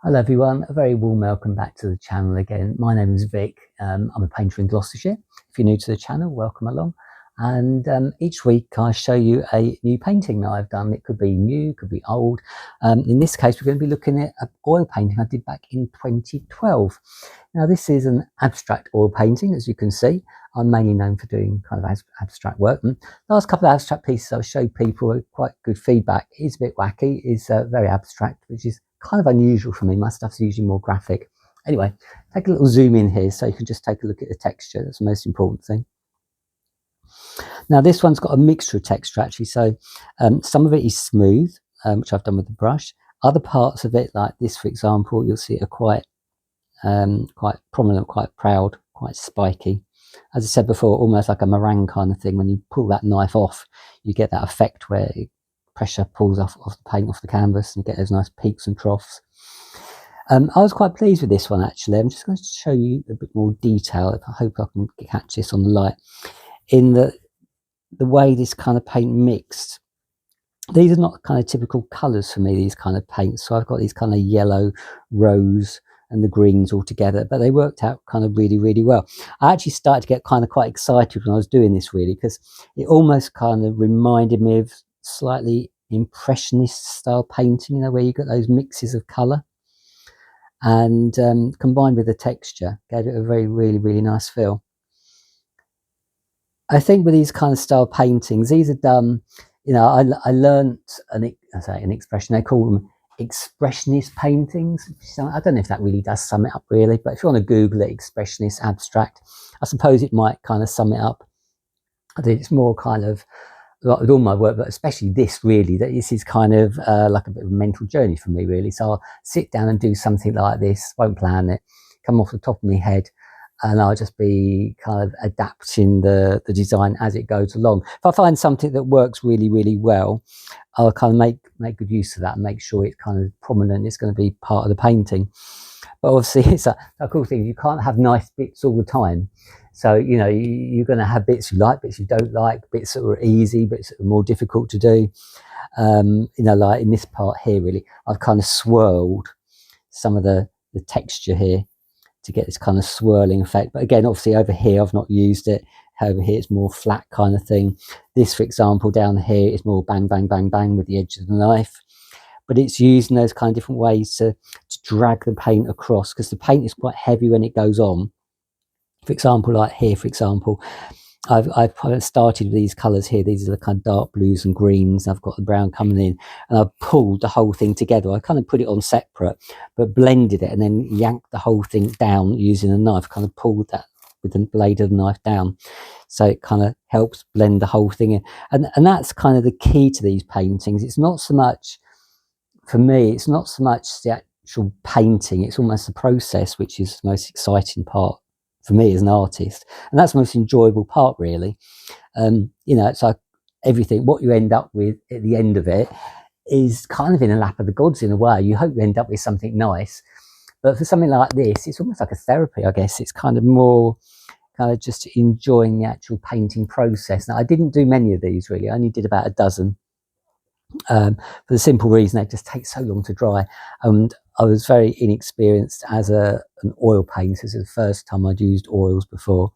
Hello everyone, a very warm welcome back to the channel again. My name is Vic. I'm a painter in Gloucestershire. If you're new to the channel, welcome along. And each week I show you a new painting that I've done. It could be new, could be old. In this case, we're going to be looking at an oil painting I did back in 2012. Now this is an abstract oil painting, as you can see. I'm mainly known for doing kind of abstract work. And the last couple of abstract pieces I've showed people quite good feedback. It's a bit wacky, it's very abstract, which is kind of unusual for me. My stuff's usually more graphic. Anyway, take a little zoom in here so you can just take a look at the texture. That's the most important thing. Now this one's got a mixture of texture actually. So some of it is smooth, which I've done with the brush. Other parts of it, like this for example, you'll see are quite prominent, quite proud, quite spiky. As I said before, almost like a meringue kind of thing. When you pull that knife off, you get that effect where pressure pulls off the paint off the canvas and you get those nice peaks and troughs. I was quite pleased with this one actually. I'm just going to show you a bit more detail. I hope I can catch this on the light. In the way this kind of paint mixed. These are not kind of typical colours for me, these kind of paints. So I've got these kind of yellow, rose and the greens all together, but they worked out kind of really, really well. I actually started to get kind of quite excited when I was doing this really, because it almost kind of reminded me of slightly impressionist style painting, you know, where you got those mixes of colour and combined with the texture gave it a very, really, really nice feel. I think with these kind of style paintings, these are done, you know, I learned an expression, they call them expressionist paintings. So I don't know if that really does sum it up really, but if you want to Google it, expressionist abstract, I suppose it might kind of sum it up. I think it's more kind of, like with all my work, but especially this really, that this is kind of like a bit of a mental journey for me really. So I'll sit down and do something like this, won't plan it, come off the top of my head, and I'll just be kind of adapting the design as it goes along. If I find something that works really, really well, I'll kind of make good use of that and make sure it's kind of prominent, it's going to be part of the painting. But obviously it's a cool thing, you can't have nice bits all the time. So, you know, you're going to have bits you like, bits you don't like, bits that are easy, bits that are more difficult to do. You know, like in this part here, really, I've kind of swirled some of the texture here to get this kind of swirling effect. But again, obviously over here, I've not used it. Over here, it's more flat kind of thing. This, for example, down here is more bang, bang, bang, bang with the edge of the knife. But it's using those kind of different ways to drag the paint across, because the paint is quite heavy when it goes on. For example, like here, for example, I've started with these colours here. These are the kind of dark blues and greens. I've got the brown coming in, and I've pulled the whole thing together. I kind of put it on separate, but blended it and then yanked the whole thing down using a knife, kind of pulled that with the blade of the knife down. So it kind of helps blend the whole thing in. And that's kind of the key to these paintings. It's not so much, for me, it's not so much the actual painting. It's almost the process, which is the most exciting part for me as an artist, and that's the most enjoyable part really. You know, it's like everything, what you end up with at the end of it is kind of in a lap of the gods in a way. You hope you end up with something nice, but for something like this, it's almost like a therapy, I guess. It's kind of more kind of just enjoying the actual painting process. Now I didn't do many of these really, I only did about a dozen, for the simple reason they just take so long to dry, and I was very inexperienced as an oil painter. This is the first time I'd used oils before,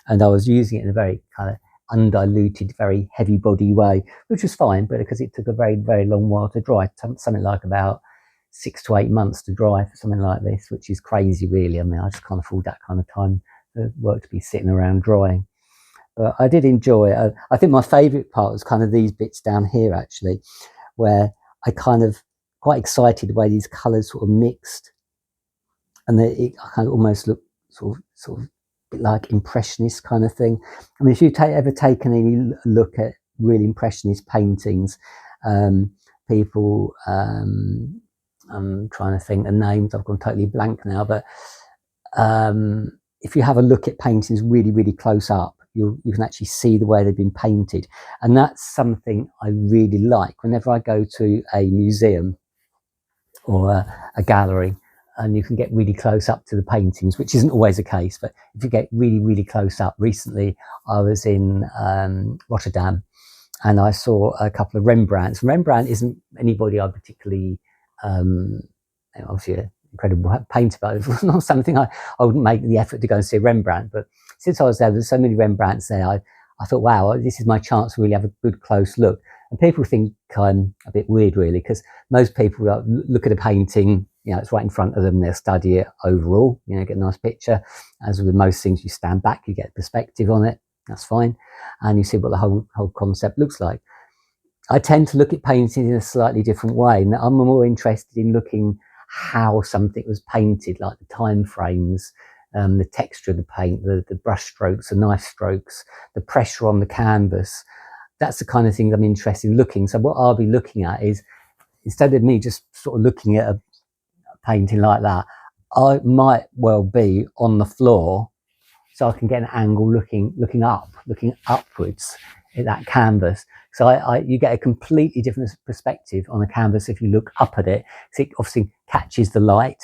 and I was using it in a very kind of undiluted, very heavy body way, which was fine, but because it took a very, very long while to dry, something like about 6 to 8 months to dry for something like this, which is crazy really. I mean, I just can't afford that kind of time for work to be sitting around drying. But I did enjoy it. I think my favourite part was kind of these bits down here actually, where I kind of quite excited the way these colours sort of mixed, and it kind of almost looked sort of a bit like impressionist kind of thing. I mean, if you've ever taken any look at really impressionist paintings, people, I'm trying to think the names, I've gone totally blank now, but if you have a look at paintings really, really close up, you can actually see the way they've been painted. And that's something I really like whenever I go to a museum or a gallery, and you can get really close up to the paintings, which isn't always the case, but if you get really, really close up. Recently I was in Rotterdam, and I saw a couple of Rembrandts. Rembrandt isn't anybody I particularly, obviously incredible painter, but it was not something I wouldn't make the effort to go and see Rembrandt. But since I was there's so many Rembrandts there, I thought, wow, this is my chance to really have a good close look. And people think I'm a bit weird, really, because most people look at a painting, it's right in front of them, they'll study it overall, get a nice picture. As with most things, you stand back, you get perspective on it, that's fine, and you see what the whole concept looks like. I tend to look at painting in a slightly different way, and I'm more interested in looking how something was painted, like the time frames, the texture of the paint, the brush strokes, the knife strokes, the pressure on the canvas. That's the kind of things I'm interested in looking. So what I'll be looking at is, instead of me just sort of looking at a painting like that, I might well be on the floor, so I can get an angle looking upwards at that canvas. So you get a completely different perspective on a canvas if you look up at it. So it obviously catches the light.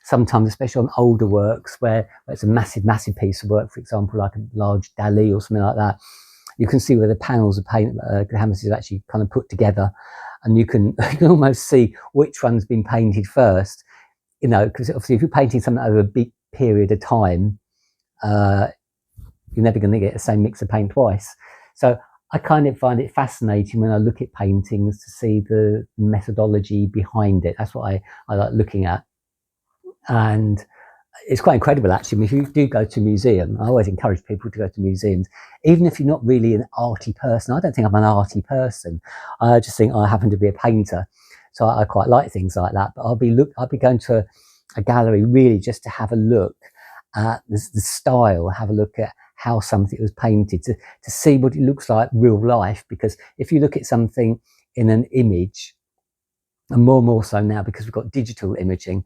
Sometimes, especially on older works where it's a massive piece of work, for example, like a large Dali or something like that, you can see where the panels of paint canvas is actually kind of put together, and you can almost see which one's been painted first. Because obviously if you're painting something over a big period of time, you're never going to get the same mix of paint twice. So I kind of find it fascinating when I look at paintings to see the methodology behind it. That's what I like looking at. And it's quite incredible, actually. If you do go to a museum, I always encourage people to go to museums, even if you're not really an arty person. I don't think I'm an arty person. I just think I happen to be a painter. So I quite like things like that. But I'll be going to a gallery really just to have a look at the style, have a look at how something was painted, to see what it looks like real life. Because if you look at something in an image, and more so now because we've got digital imaging,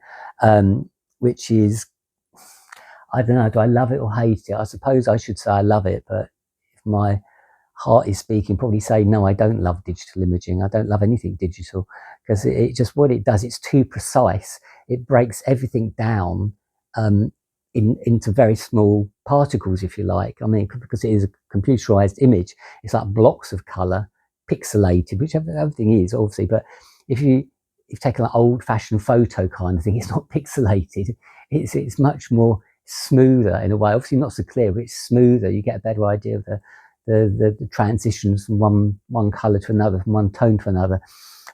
which is, I don't know, do I love it or hate it? I suppose I should say I love it, but if my heart is speaking, probably say no, I don't love digital imaging. I don't love anything digital, because it just, what it does, it's too precise. It breaks everything down into very small particles, if you like. I mean, because it is a computerized image, it's like blocks of color, pixelated, which everything is, obviously. But if you've taken an old-fashioned photo kind of thing, it's not pixelated. It's much more smoother in a way. Obviously not so clear, but it's smoother. You get a better idea of the transitions from one color to another, from one tone to another.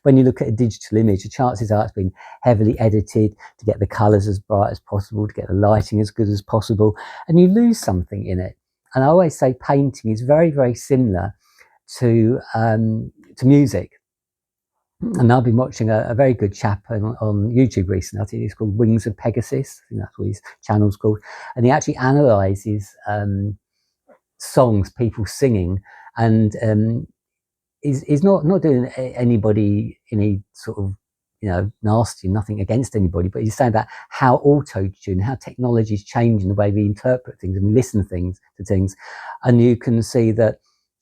When you look at a digital image, the chances are it's been heavily edited to get the colors as bright as possible, to get the lighting as good as possible, and you lose something in it. And I always say painting is very, very similar to music. And I've been watching a very good chap on YouTube recently. I think it's called Wings of Pegasus. I think that's what his channel's called. And he actually analyses songs, people singing, and he's not doing anybody any sort of nasty, nothing against anybody, but he's saying about how auto-tune, how technology is changing the way we interpret things and listen to things. And you can see that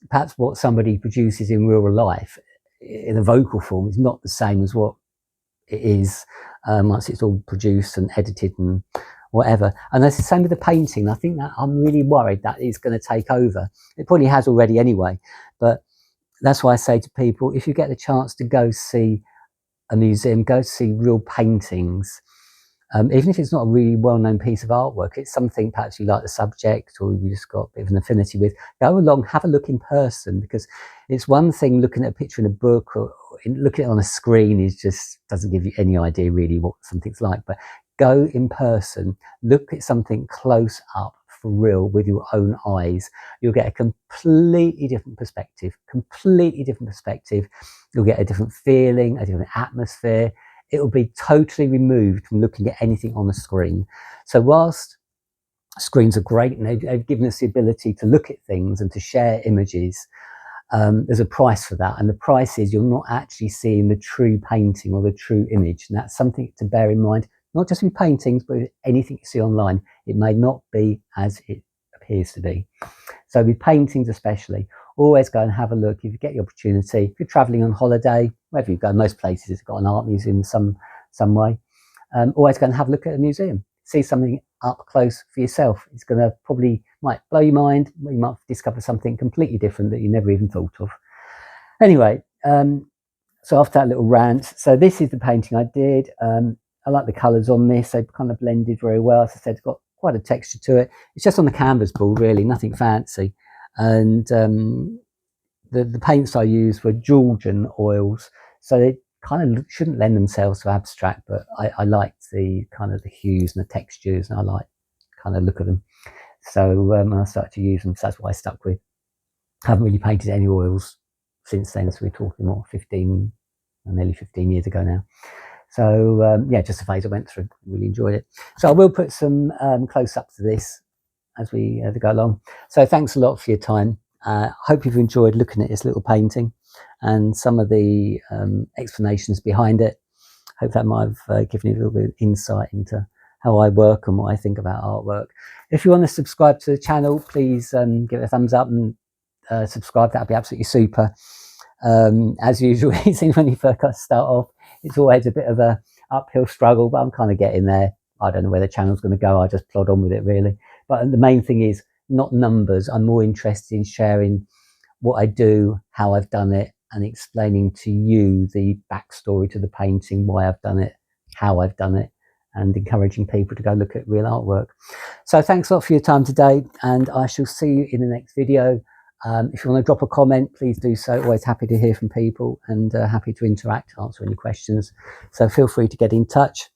perhaps what somebody produces in real life in a vocal form is not the same as what it is once it's all produced and edited and whatever. And that's the same with the painting. I think that I'm really worried that it's going to take over. It probably has already anyway, but that's why I say to people, if you get the chance to go see a museum, go see real paintings, even if it's not a really well-known piece of artwork, it's something perhaps you like the subject or you just got a bit of an affinity with, go along, have a look in person, because it's one thing looking at a picture in a book or looking at it on a screen is just doesn't give you any idea really what something's like. But go in person, look at something close up for real with your own eyes. You'll get a completely different perspective. You'll get a different feeling, a different atmosphere. It will be totally removed from looking at anything on the screen. So whilst screens are great and they've given us the ability to look at things and to share images, there's a price for that. And the price is you're not actually seeing the true painting or the true image. And that's something to bear in mind, not just with paintings, but with anything you see online. It may not be as it appears to be. So with paintings especially, always go and have a look if you get the opportunity. If you're traveling on holiday, wherever you go, most places have got an art museum some way. Always go and have a look at a museum. See something up close for yourself. It's going to might blow your mind. You might discover something completely different that you never even thought of. Anyway, so after that little rant, so this is the painting I did. I like the colours on this. They've kind of blended very well. As I said, it's got quite a texture to it. It's just on the canvas board, really, nothing fancy. And the paints I used were Georgian oils, so they kind of shouldn't lend themselves to abstract, but I liked the kind of the hues and the textures, and I like kind of look at them. So I started to use them, so that's what I stuck with. I haven't really painted any oils since then, so we're talking more 15, nearly 15 years ago now. So yeah, just a phase I went through. Really enjoyed it. So I will put some close-ups to this as we go along. So thanks a lot for your time. Hope you've enjoyed looking at this little painting and some of the explanations behind it. Hope that might have given you a little bit of insight into how I work and what I think about artwork. If you want to subscribe to the channel, please give it a thumbs up and subscribe. That would be absolutely super. As usual, when you first start off, it's always a bit of a uphill struggle, but I'm kind of getting there. I don't know where the channel's going to go. I just plod on with it, really. But the main thing is not numbers. I'm more interested in sharing what I do, how I've done it, and explaining to you the backstory to the painting, why I've done it, how I've done it, and encouraging people to go look at real artwork. So thanks a lot for your time today, and I shall see you in the next video. If you want to drop a comment, please do so. Always happy to hear from people, and happy to interact, answer any questions. So feel free to get in touch,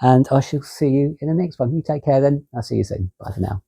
and I shall see you in the next one. You take care then. I'll see you soon. Bye for now.